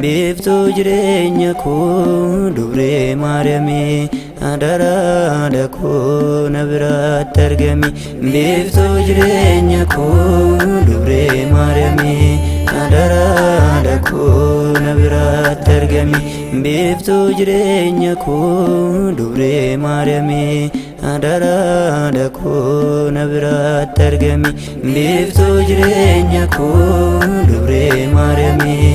Biftu jireenya koo dubree Maariyaamii adaraadha koo na biratti argami. Biftu jireenya koo dubree Maariyaamii adaraadha koo na biratti argami. Biftu jireenya koo dubree Maariyaamii adaraadha koo na biratti argami. Biftu jireenya koo dubree Maariyaamii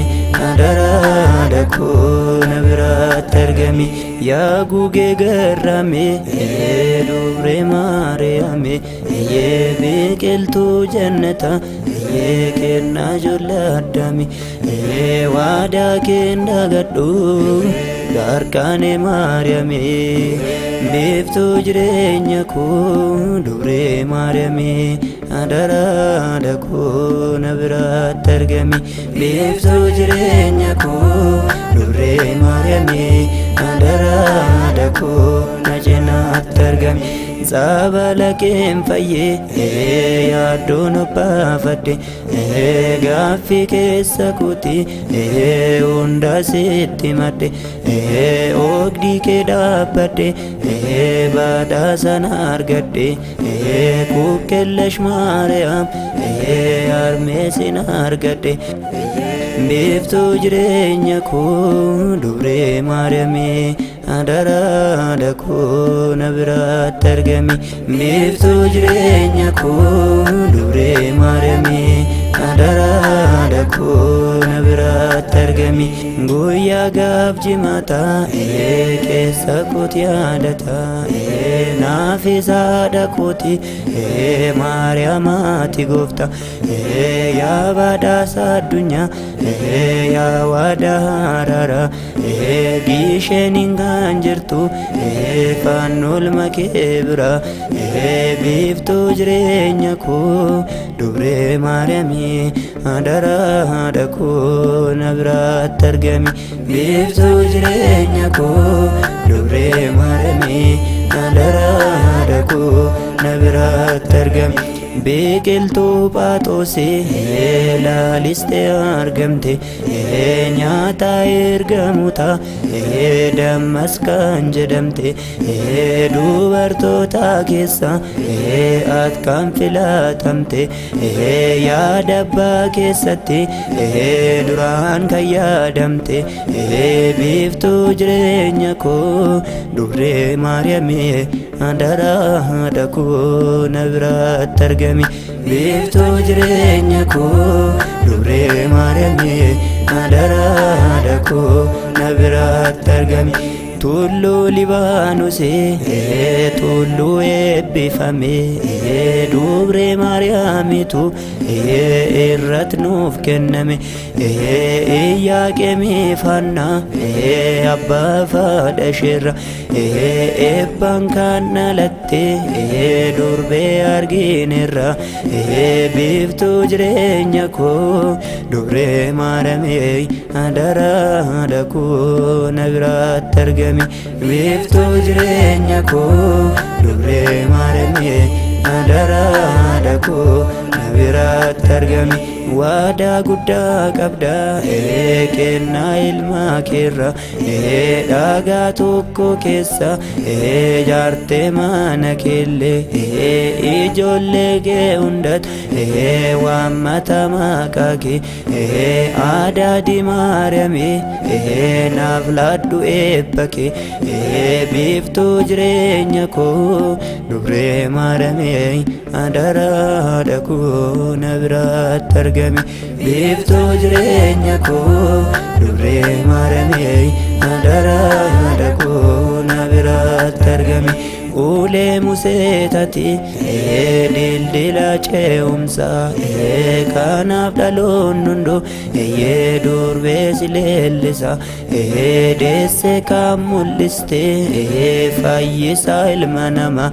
adaraadha koo na biratti argami. Yaa gugee garraame dubree Maariyaamii biqiltuu jannata kennaa ijoollee Addaamii waadaa kee dagadhu gargaaree Maariyaamii. Biftu jireenya koo dubree Maariyaamii adaraadha koo na biratti argami. Biftu jireenya koo dubree Maariyaamii adaraadha koo na cinaatti argami. Saabala keen fayyee yaaddoon obbaafadhe gaaffii keessa kooti hunda sitti madde oogdii kee dhaabbadhe badhaasa argadhe kukkellesh Maariyaam harmee sin argadhe. Biftu jireenya koo dubree Maariyaamii adaraadha koo na biratti argami. Biftu jireenya koo dubree Maariyaamii adaraadha koo na biratti argami. Guyyaa gaaf jimaataa keessa kooti yaadata naaf isaadha kooti Maariyaamaati goofta. Yaa badhaasa addunyaa yaa waadaa haraara giisheen kan jirtu fannoo kee bira. Biftu jireenya koo dubree Maariyaamii adaraadha koo na biratti argami. Biftu jireenya koo dubree Maariyaamii adaraadha koo na biratti argami. Biqiltuu Phaaxoosii laalistee argamte nyaata ergamoota dammas kan jedhamte dubartoota keessa ati kan filatamte yaada abbaa keessatti duraan kan yaadamte. Biftu jireenya koo dubree Maariyaamii adaraadha koo na biratti argami. Biftu jireenya koo dubree Maariyaamii adaraadha koo na biratti argami. Tulluu Libaanosii tulluu eebbifame dubree Maariyaamiitu irratti nuuf kenname. Iyyaaqeemii Haannaa abbaa faadha isheerra eebbaan kan dhalatte durbee argineerra. Biftu jireenya koo dubree Maariyaamii adaraadha koo na biratti argami. Biftu jireenya koo dubree Maariyaamii adaraadha koo na biratti argami. Waadaa guddaa qabda kennaa ilma keerra dhagaa tokko keessa ijaartee mana keellee ijoollee kee hundatti waammata maqaa kee. Adaadhi Maariyaamii naaf laadhu eebba kee. Biftu jireenya koo dubree Maariyaamii adaraadha koo na biratti argami. Biftu jireenya koo dubree Maariyaamii adaraadha koo na biratti argami. Ulee Museetati dildila ce'umsaa kanaaf dhaloonni hunduu durbee si leellisa. Deessee kan mul'iste fayyisaa ilma namaa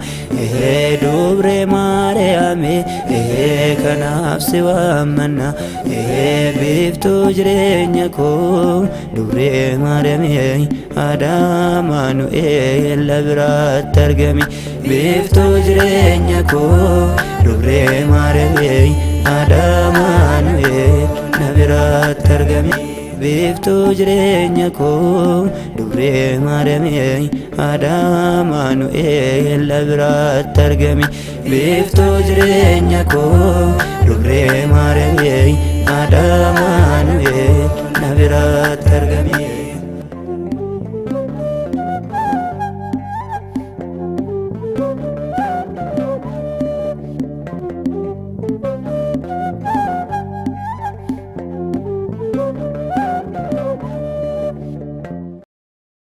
dubree Maariyaamii kanaaf si waammanna. Biftu jireenya koo dubree Maariyaamii Amaanu'eel na biratti argami. Biftu jireenya koo dubree Maariyaamii Amaanu'eel na biratti argami. Biftuu jireenya koo Dubree Maariyaamii haadha Amaanu'eel na biratti argami. Biftuu jireenya koo Dubree Maariyaamii haadha Amaanu'eel na biratti argami.